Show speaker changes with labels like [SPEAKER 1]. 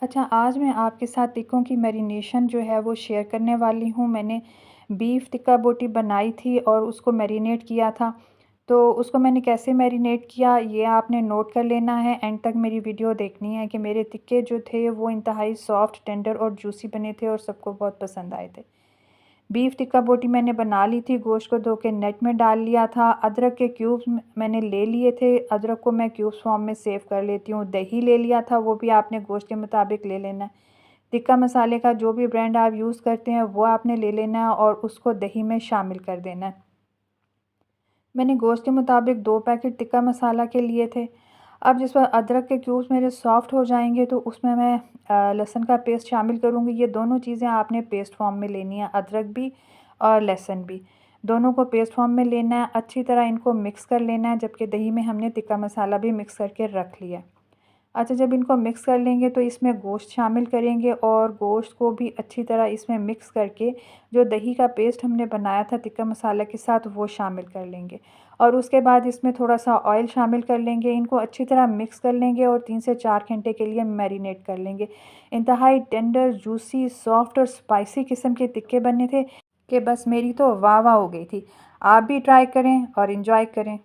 [SPEAKER 1] अच्छा, आज मैं आपके साथ टिक्कों की मैरिनेशन जो है वो शेयर करने वाली हूँ। मैंने बीफ टिक्का बोटी बनाई थी और उसको मैरिनेट किया था। तो उसको मैंने कैसे मैरिनेट किया ये आपने नोट कर लेना है, एंड तक मेरी वीडियो देखनी है कि मेरे टिक्के जो थे वो इंतहाई सॉफ्ट, टेंडर और जूसी बने थे और सबको बहुत पसंद आए थे। बीफ टिक्का बोटी मैंने बना ली थी, गोश्त को धो के नेट में डाल लिया था। अदरक के क्यूब्स मैंने ले लिए थे, अदरक को मैं क्यूब्स फॉर्म में सेव कर लेती हूँ। दही ले लिया था, वो भी आपने गोश्त के मुताबिक ले लेना है। टिक्का मसाले का जो भी ब्रांड आप यूज़ करते हैं वो आपने ले लेना है और उसको दही में शामिल कर देना है। मैंने गोश्त के मुताबिक 2 पैकेट टिक्का मसाला के लिए थे। अब जिस पर अदरक के क्यूब्स मेरे सॉफ्ट हो जाएँगे तो उसमें मैं लहसुन का पेस्ट शामिल करूँगी। ये दोनों चीज़ें आपने पेस्ट फॉर्म में लेनी है, अदरक भी और लहसुन भी। दोनों को पेस्ट फॉर्म में लेना है, अच्छी तरह इनको मिक्स कर लेना है, जबकि दही में हमने टिक्का मसाला भी मिक्स करके रख लिया है। अच्छा, जब इनको मिक्स कर लेंगे तो इसमें गोश्त शामिल करेंगे और गोश्त को भी अच्छी तरह इसमें मिक्स करके जो दही का पेस्ट हमने बनाया था टिक्का मसाला के साथ वो शामिल कर लेंगे। और उसके बाद इसमें थोड़ा-सा ऑयल शामिल कर लेंगे, इनको अच्छी तरह मिक्स कर लेंगे और 3 से 4 घंटे के लिए मैरिनेट कर लेंगे। इंतहाई टेंडर, जूसी, सॉफ्ट और स्पाइसी किस्म के टिक्के बने थे कि बस मेरी तो वाह-वाह हो गई थी। आप भी ट्राई करें और एन्जॉय करें।